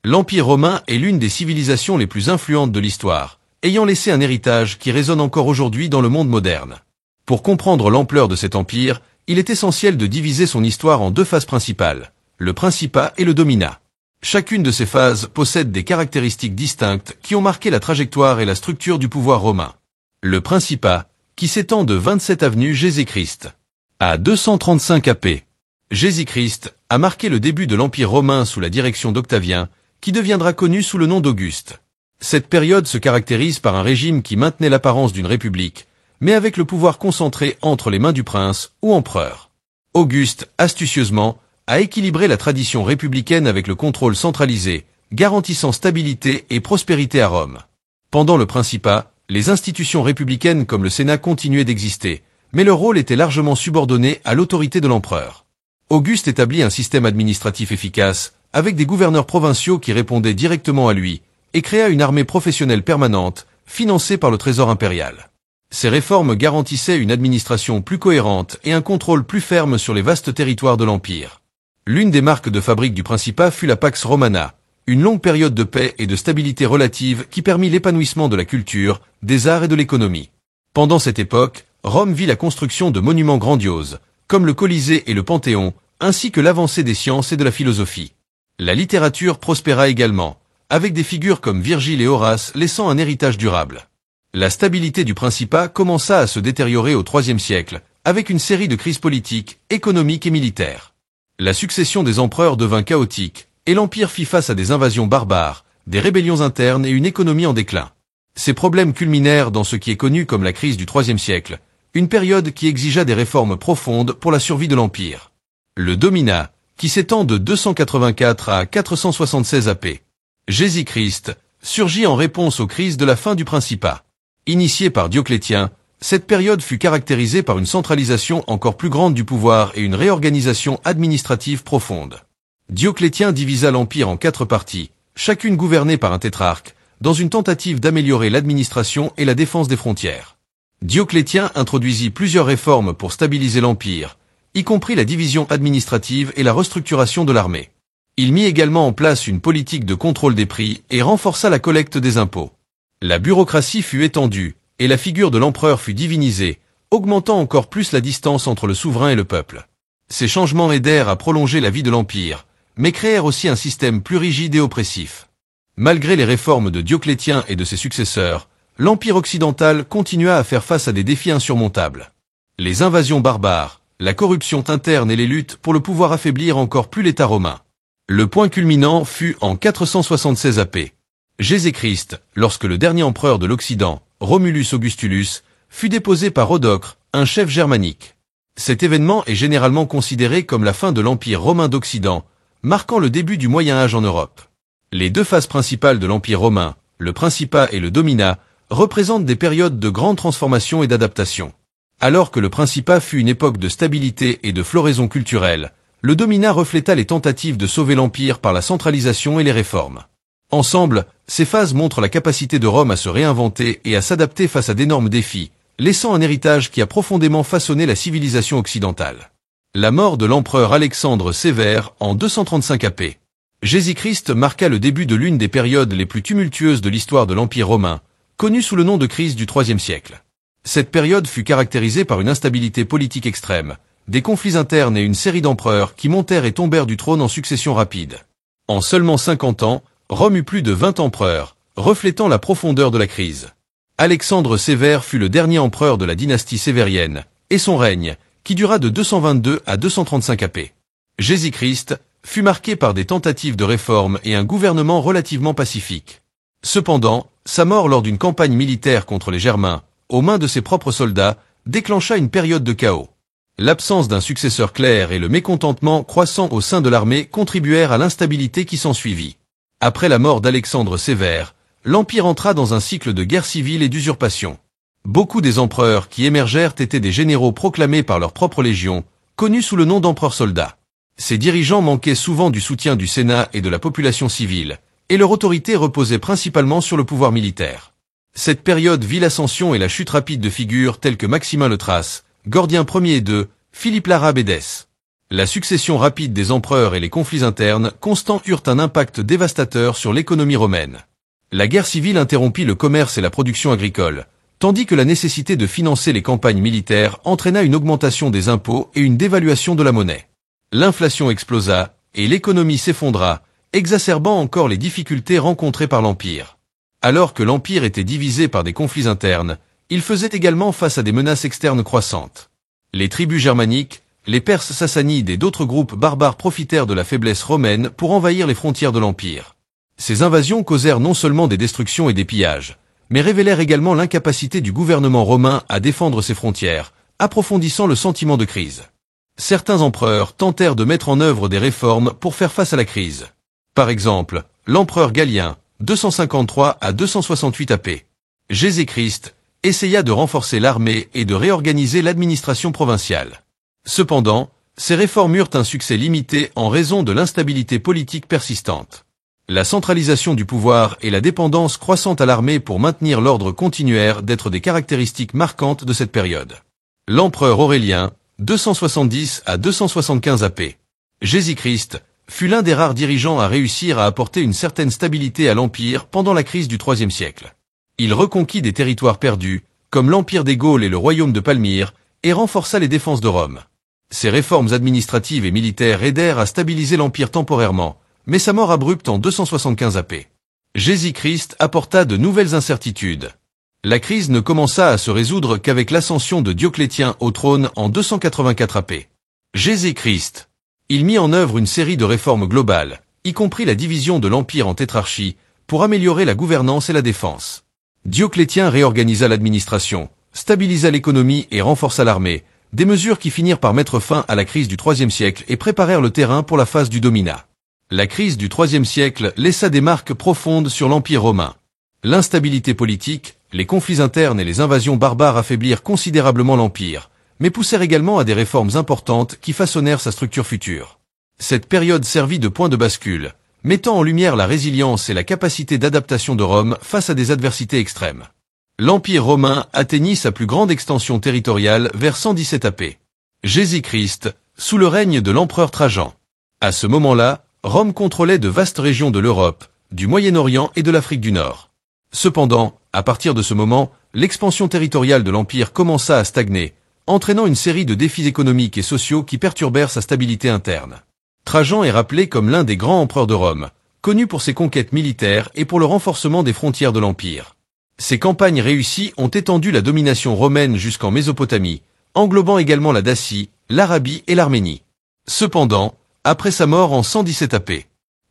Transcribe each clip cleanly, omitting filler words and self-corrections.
L'Empire romain est l'une des civilisations les plus influentes de l'histoire, ayant laissé un héritage qui résonne encore aujourd'hui dans le monde moderne. Pour comprendre l'ampleur de cet empire, il est essentiel de diviser son histoire en deux phases principales, le Principat et le Dominat. Chacune de ces phases possède des caractéristiques distinctes qui ont marqué la trajectoire et la structure du pouvoir romain. Le Principat, qui s'étend de 27 avenue Jésus-Christ à 235 AP. Jésus-Christ a marqué le début de l'Empire romain sous la direction d'Octavien, qui deviendra connu sous le nom d'Auguste. Cette période se caractérise par un régime qui maintenait l'apparence d'une république, mais avec le pouvoir concentré entre les mains du prince ou empereur. Auguste, astucieusement, a équilibré la tradition républicaine avec le contrôle centralisé, garantissant stabilité et prospérité à Rome. Pendant le Principat, les institutions républicaines comme le Sénat continuaient d'exister, mais leur rôle était largement subordonné à l'autorité de l'empereur. Auguste établit un système administratif efficace, avec des gouverneurs provinciaux qui répondaient directement à lui, et créa une armée professionnelle permanente, financée par le trésor impérial. Ces réformes garantissaient une administration plus cohérente et un contrôle plus ferme sur les vastes territoires de l'Empire. L'une des marques de fabrique du Principat fut la Pax Romana, une longue période de paix et de stabilité relative qui permit l'épanouissement de la culture, des arts et de l'économie. Pendant cette époque, Rome vit la construction de monuments grandioses, comme le Colisée et le Panthéon, ainsi que l'avancée des sciences et de la philosophie. La littérature prospéra également, avec des figures comme Virgile et Horace laissant un héritage durable. La stabilité du Principat commença à se détériorer au IIIe siècle, avec une série de crises politiques, économiques et militaires. La succession des empereurs devint chaotique, et l'Empire fit face à des invasions barbares, des rébellions internes et une économie en déclin. Ces problèmes culminèrent dans ce qui est connu comme la crise du IIIe siècle, une période qui exigea des réformes profondes pour la survie de l'Empire. Le Dominat, qui s'étend de 284 à 476 AP. Jésus-Christ surgit en réponse aux crises de la fin du Principat. Initiée par Dioclétien, cette période fut caractérisée par une centralisation encore plus grande du pouvoir et une réorganisation administrative profonde. Dioclétien divisa l'Empire en 4 parties, chacune gouvernée par un tétrarque, dans une tentative d'améliorer l'administration et la défense des frontières. Dioclétien introduisit plusieurs réformes pour stabiliser l'Empire, y compris la division administrative et la restructuration de l'armée. Il mit également en place une politique de contrôle des prix et renforça la collecte des impôts. La bureaucratie fut étendue, et la figure de l'empereur fut divinisée, augmentant encore plus la distance entre le souverain et le peuple. Ces changements aidèrent à prolonger la vie de l'Empire, mais créèrent aussi un système plus rigide et oppressif. Malgré les réformes de Dioclétien et de ses successeurs, l'Empire occidental continua à faire face à des défis insurmontables. Les invasions barbares, la corruption interne et les luttes pour le pouvoir affaiblirent encore plus l'État romain. Le point culminant fut en 476 AP. Jésus-Christ, lorsque le dernier empereur de l'Occident, Romulus Augustulus, fut déposé par Rodocre, un chef germanique. Cet événement est généralement considéré comme la fin de l'Empire romain d'Occident, marquant le début du Moyen Âge en Europe. Les deux phases principales de l'Empire romain, le Principat et le Dominat, représentent des périodes de grande transformation et d'adaptation. Alors que le Principat fut une époque de stabilité et de floraison culturelle, le Dominat refléta les tentatives de sauver l'Empire par la centralisation et les réformes. Ensemble, ces phases montrent la capacité de Rome à se réinventer et à s'adapter face à d'énormes défis, laissant un héritage qui a profondément façonné la civilisation occidentale. La mort de l'empereur Alexandre Sévère en 235 AP. Jésus-Christ marqua le début de l'une des périodes les plus tumultueuses de l'histoire de l'Empire romain, connue sous le nom de crise du IIIe siècle. Cette période fut caractérisée par une instabilité politique extrême, des conflits internes et une série d'empereurs qui montèrent et tombèrent du trône en succession rapide. En seulement 50 ans, Rome eut plus de 20 empereurs, reflétant la profondeur de la crise. Alexandre Sévère fut le dernier empereur de la dynastie sévérienne, et son règne, qui dura de 222 à 235 AP. Jésus-Christ fut marqué par des tentatives de réforme et un gouvernement relativement pacifique. Cependant, sa mort lors d'une campagne militaire contre les Germains, aux mains de ses propres soldats, déclencha une période de chaos. L'absence d'un successeur clair et le mécontentement croissant au sein de l'armée contribuèrent à l'instabilité qui s'ensuivit. Après la mort d'Alexandre Sévère, l'Empire entra dans un cycle de guerre civile et d'usurpation. Beaucoup des empereurs qui émergèrent étaient des généraux proclamés par leur propre légion, connus sous le nom d'empereurs-soldats. Ces dirigeants manquaient souvent du soutien du Sénat et de la population civile, et leur autorité reposait principalement sur le pouvoir militaire. Cette période vit l'ascension et la chute rapide de figures telles que Maximin le Thrace, Gordien Ier et II, Philippe l'Arabe et Dès. La succession rapide des empereurs et les conflits internes constants eurent un impact dévastateur sur l'économie romaine. La guerre civile interrompit le commerce et la production agricole, tandis que la nécessité de financer les campagnes militaires entraîna une augmentation des impôts et une dévaluation de la monnaie. L'inflation explosa, et l'économie s'effondra, exacerbant encore les difficultés rencontrées par l'Empire. Alors que l'Empire était divisé par des conflits internes, il faisait également face à des menaces externes croissantes. Les tribus germaniques, les Perses sassanides et d'autres groupes barbares profitèrent de la faiblesse romaine pour envahir les frontières de l'Empire. Ces invasions causèrent non seulement des destructions et des pillages, mais révélèrent également l'incapacité du gouvernement romain à défendre ses frontières, approfondissant le sentiment de crise. Certains empereurs tentèrent de mettre en œuvre des réformes pour faire face à la crise. Par exemple, l'empereur Galien, 253 à 268 AP. Jésus-Christ essaya de renforcer l'armée et de réorganiser l'administration provinciale. Cependant, ces réformes eurent un succès limité en raison de l'instabilité politique persistante. La centralisation du pouvoir et la dépendance croissante à l'armée pour maintenir l'ordre continuèrent d'être des caractéristiques marquantes de cette période. L'empereur Aurélien, 270 à 275 AP. Jésus-Christ fut l'un des rares dirigeants à réussir à apporter une certaine stabilité à l'Empire pendant la crise du IIIe siècle. Il reconquit des territoires perdus, comme l'Empire des Gaules et le royaume de Palmyre, et renforça les défenses de Rome. Ces réformes administratives et militaires aidèrent à stabiliser l'Empire temporairement, mais sa mort abrupte en 275 AP. Jésus-Christ apporta de nouvelles incertitudes. La crise ne commença à se résoudre qu'avec l'ascension de Dioclétien au trône en 284 AP. Jésus-Christ. Il mit en œuvre une série de réformes globales, y compris la division de l'Empire en tétrarchies, pour améliorer la gouvernance et la défense. Dioclétien réorganisa l'administration, stabilisa l'économie et renforça l'armée, des mesures qui finirent par mettre fin à la crise du IIIe siècle et préparèrent le terrain pour la phase du dominat. La crise du IIIe siècle laissa des marques profondes sur l'Empire romain. L'instabilité politique, les conflits internes et les invasions barbares affaiblirent considérablement l'Empire, mais poussèrent également à des réformes importantes qui façonnèrent sa structure future. Cette période servit de point de bascule, mettant en lumière la résilience et la capacité d'adaptation de Rome face à des adversités extrêmes. L'Empire romain atteignit sa plus grande extension territoriale vers 117 AP. Jésus-Christ, sous le règne de l'empereur Trajan. À ce moment-là, Rome contrôlait de vastes régions de l'Europe, du Moyen-Orient et de l'Afrique du Nord. Cependant, à partir de ce moment, l'expansion territoriale de l'Empire commença à stagner, entraînant une série de défis économiques et sociaux qui perturbèrent sa stabilité interne. Trajan est rappelé comme l'un des grands empereurs de Rome, connu pour ses conquêtes militaires et pour le renforcement des frontières de l'Empire. Ces campagnes réussies ont étendu la domination romaine jusqu'en Mésopotamie, englobant également la Dacie, l'Arabie et l'Arménie. Cependant, après sa mort en 117 AP,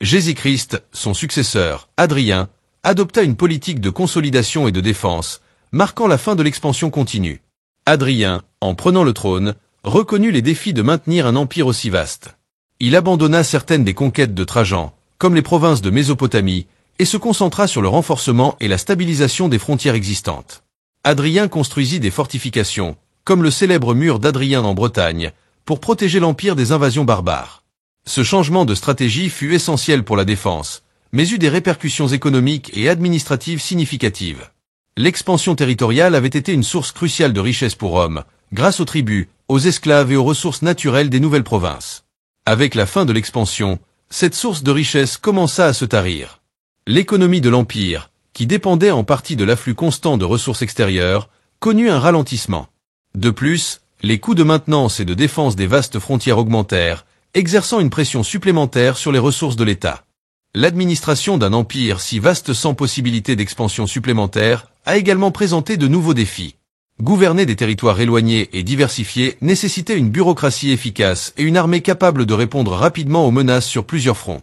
Jésus-Christ, son successeur, Hadrien, adopta une politique de consolidation et de défense, marquant la fin de l'expansion continue. Hadrien, en prenant le trône, reconnut les défis de maintenir un empire aussi vaste. Il abandonna certaines des conquêtes de Trajan, comme les provinces de Mésopotamie, et se concentra sur le renforcement et la stabilisation des frontières existantes. Hadrien construisit des fortifications, comme le célèbre mur d'Hadrien en Bretagne, pour protéger l'empire des invasions barbares. Ce changement de stratégie fut essentiel pour la défense, mais eut des répercussions économiques et administratives significatives. L'expansion territoriale avait été une source cruciale de richesse pour Rome, grâce aux tribus, aux esclaves et aux ressources naturelles des nouvelles provinces. Avec la fin de l'expansion, cette source de richesse commença à se tarir. L'économie de l'Empire, qui dépendait en partie de l'afflux constant de ressources extérieures, connut un ralentissement. De plus, les coûts de maintenance et de défense des vastes frontières augmentèrent, exerçant une pression supplémentaire sur les ressources de l'État. L'administration d'un empire si vaste sans possibilité d'expansion supplémentaire a également présenté de nouveaux défis. Gouverner des territoires éloignés et diversifiés nécessitait une bureaucratie efficace et une armée capable de répondre rapidement aux menaces sur plusieurs fronts.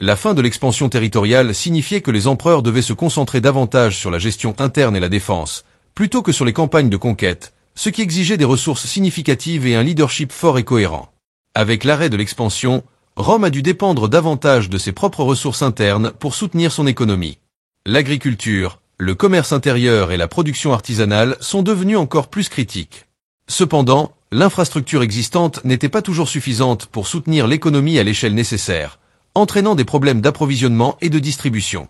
La fin de l'expansion territoriale signifiait que les empereurs devaient se concentrer davantage sur la gestion interne et la défense, plutôt que sur les campagnes de conquête, ce qui exigeait des ressources significatives et un leadership fort et cohérent. Avec l'arrêt de l'expansion, Rome a dû dépendre davantage de ses propres ressources internes pour soutenir son économie. L'agriculture, le commerce intérieur et la production artisanale sont devenus encore plus critiques. Cependant, l'infrastructure existante n'était pas toujours suffisante pour soutenir l'économie à l'échelle nécessaire, entraînant des problèmes d'approvisionnement et de distribution.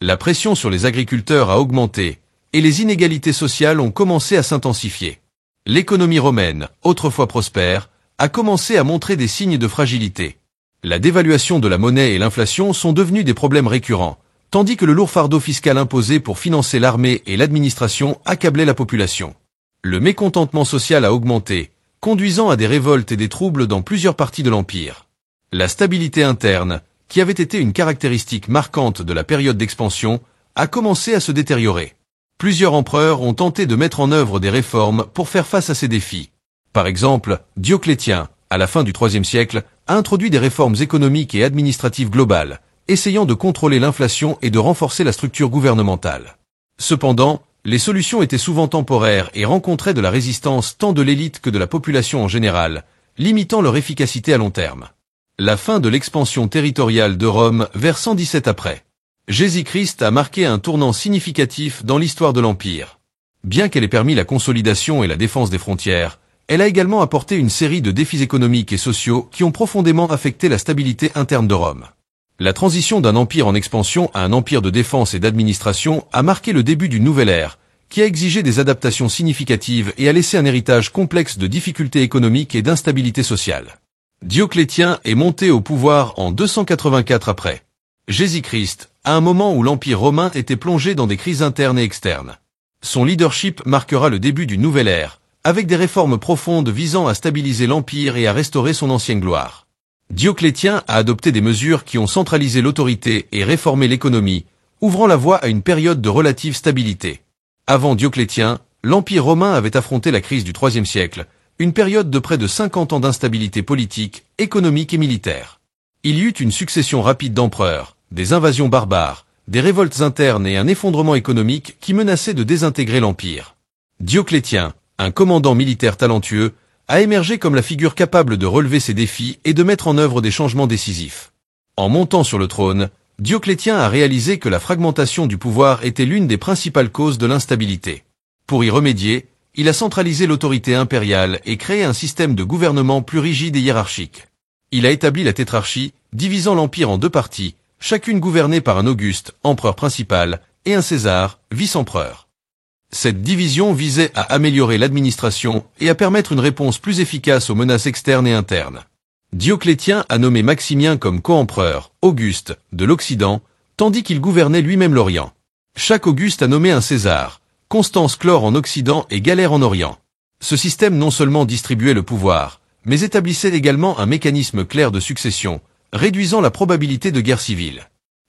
La pression sur les agriculteurs a augmenté, et les inégalités sociales ont commencé à s'intensifier. L'économie romaine, autrefois prospère, a commencé à montrer des signes de fragilité. La dévaluation de la monnaie et l'inflation sont devenus des problèmes récurrents, tandis que le lourd fardeau fiscal imposé pour financer l'armée et l'administration accablait la population. Le mécontentement social a augmenté, conduisant à des révoltes et des troubles dans plusieurs parties de l'Empire. La stabilité interne, qui avait été une caractéristique marquante de la période d'expansion, a commencé à se détériorer. Plusieurs empereurs ont tenté de mettre en œuvre des réformes pour faire face à ces défis. Par exemple, Dioclétien, à la fin du IIIe siècle, a introduit des réformes économiques et administratives globales, essayant de contrôler l'inflation et de renforcer la structure gouvernementale. Cependant, les solutions étaient souvent temporaires et rencontraient de la résistance tant de l'élite que de la population en général, limitant leur efficacité à long terme. La fin de l'expansion territoriale de Rome vers 117 après Jésus-Christ a marqué un tournant significatif dans l'histoire de l'Empire. Bien qu'elle ait permis la consolidation et la défense des frontières, elle a également apporté une série de défis économiques et sociaux qui ont profondément affecté la stabilité interne de Rome. La transition d'un empire en expansion à un empire de défense et d'administration a marqué le début d'une nouvelle ère, qui a exigé des adaptations significatives et a laissé un héritage complexe de difficultés économiques et d'instabilité sociale. Dioclétien est monté au pouvoir en 284 après Jésus-Christ, à un moment où l'Empire romain était plongé dans des crises internes et externes. Son leadership marquera le début d'une nouvelle ère, avec des réformes profondes visant à stabiliser l'Empire et à restaurer son ancienne gloire. Dioclétien a adopté des mesures qui ont centralisé l'autorité et réformé l'économie, ouvrant la voie à une période de relative stabilité. Avant Dioclétien, l'Empire romain avait affronté la crise du IIIe siècle, une période de près de 50 ans d'instabilité politique, économique et militaire. Il y eut une succession rapide d'empereurs, des invasions barbares, des révoltes internes et un effondrement économique qui menaçait de désintégrer l'Empire. Dioclétien, un commandant militaire talentueux, a émergé comme la figure capable de relever ces défis et de mettre en œuvre des changements décisifs. En montant sur le trône, Dioclétien a réalisé que la fragmentation du pouvoir était l'une des principales causes de l'instabilité. Pour y remédier, il a centralisé l'autorité impériale et créé un système de gouvernement plus rigide et hiérarchique. Il a établi la tétrarchie, divisant l'Empire en deux parties, chacune gouvernée par un Auguste, empereur principal, et un César, vice-empereur. Cette division visait à améliorer l'administration et à permettre une réponse plus efficace aux menaces externes et internes. Dioclétien a nommé Maximien comme co-empereur, Auguste, de l'Occident, tandis qu'il gouvernait lui-même l'Orient. Chaque Auguste a nommé un César, Constance Chlore en Occident et Galère en Orient. Ce système non seulement distribuait le pouvoir, mais établissait également un mécanisme clair de succession, réduisant la probabilité de guerre civile.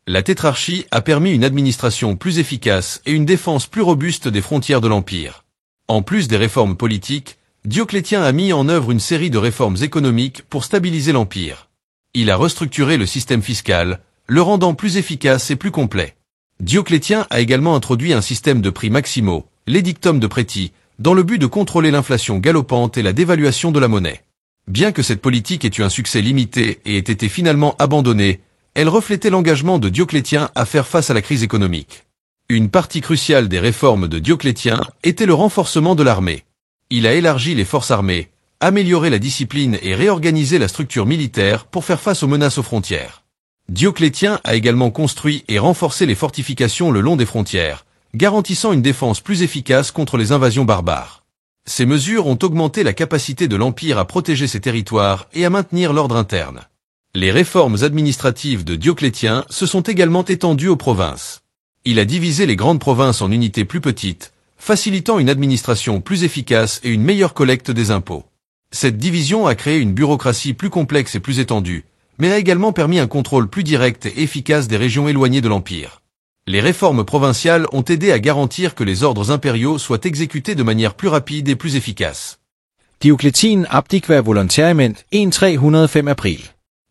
La tétrarchie a permis une administration plus efficace et une défense plus robuste des frontières de l'Empire. En plus des réformes politiques, Dioclétien a mis en œuvre une série de réformes économiques pour stabiliser l'Empire. Il a restructuré le système fiscal, le rendant plus efficace et plus complet. Dioclétien a également introduit un système de prix maximaux, l'édictum de Préti, dans le but de contrôler l'inflation galopante et la dévaluation de la monnaie. Bien que cette politique ait eu un succès limité et ait été finalement abandonnée, elle reflétait l'engagement de Dioclétien à faire face à la crise économique. Une partie cruciale des réformes de Dioclétien était le renforcement de l'armée. Il a élargi les forces armées, amélioré la discipline et réorganisé la structure militaire pour faire face aux menaces aux frontières. Dioclétien a également construit et renforcé les fortifications le long des frontières, garantissant une défense plus efficace contre les invasions barbares. Ces mesures ont augmenté la capacité de l'Empire à protéger ses territoires et à maintenir l'ordre interne. Les réformes administratives de Dioclétien se sont également étendues aux provinces. Il a divisé les grandes provinces en unités plus petites, facilitant une administration plus efficace et une meilleure collecte des impôts. Cette division a créé une bureaucratie plus complexe et plus étendue, mais a également permis un contrôle plus direct et efficace des régions éloignées de l'Empire. Les réformes provinciales ont aidé à garantir que les ordres impériaux soient exécutés de manière plus rapide et plus efficace. Dioclétien abdiker volontærement 1305 april.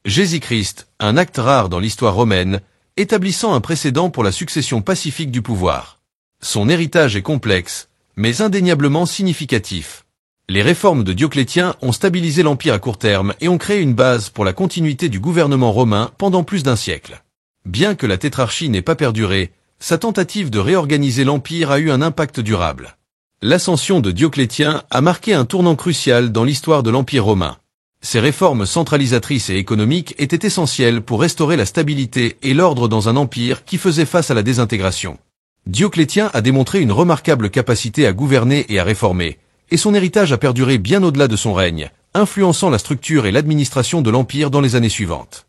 Jésus-Christ, un acte rare dans l'histoire romaine, établissant un précédent pour la succession pacifique du pouvoir. Son héritage est complexe, mais indéniablement significatif. Les réformes de Dioclétien ont stabilisé l'Empire à court terme et ont créé une base pour la continuité du gouvernement romain pendant plus d'un siècle. Bien que la tétrarchie n'ait pas perduré, sa tentative de réorganiser l'Empire a eu un impact durable. L'ascension de Dioclétien a marqué un tournant crucial dans l'histoire de l'Empire romain. Ces réformes centralisatrices et économiques étaient essentielles pour restaurer la stabilité et l'ordre dans un empire qui faisait face à la désintégration. Dioclétien a démontré une remarquable capacité à gouverner et à réformer, et son héritage a perduré bien au-delà de son règne, influençant la structure et l'administration de l'Empire dans les années suivantes.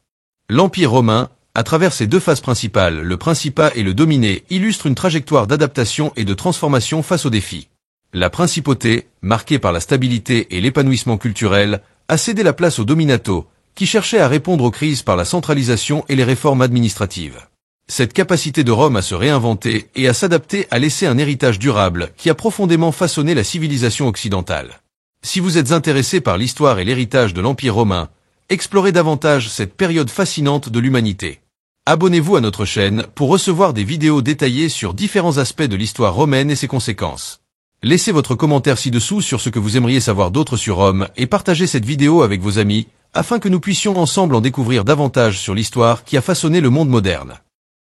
L'Empire romain, à travers ses deux phases principales, le Principat et le Dominé, illustre une trajectoire d'adaptation et de transformation face aux défis. La Principauté, marquée par la stabilité et l'épanouissement culturel, a cédé la place au Dominato, qui cherchait à répondre aux crises par la centralisation et les réformes administratives. Cette capacité de Rome à se réinventer et à s'adapter a laissé un héritage durable qui a profondément façonné la civilisation occidentale. Si vous êtes intéressé par l'histoire et l'héritage de l'Empire romain, explorez davantage cette période fascinante de l'humanité. Abonnez-vous à notre chaîne pour recevoir des vidéos détaillées sur différents aspects de l'histoire romaine et ses conséquences. Laissez votre commentaire ci-dessous sur ce que vous aimeriez savoir d'autre sur Rome et partagez cette vidéo avec vos amis afin que nous puissions ensemble en découvrir davantage sur l'histoire qui a façonné le monde moderne.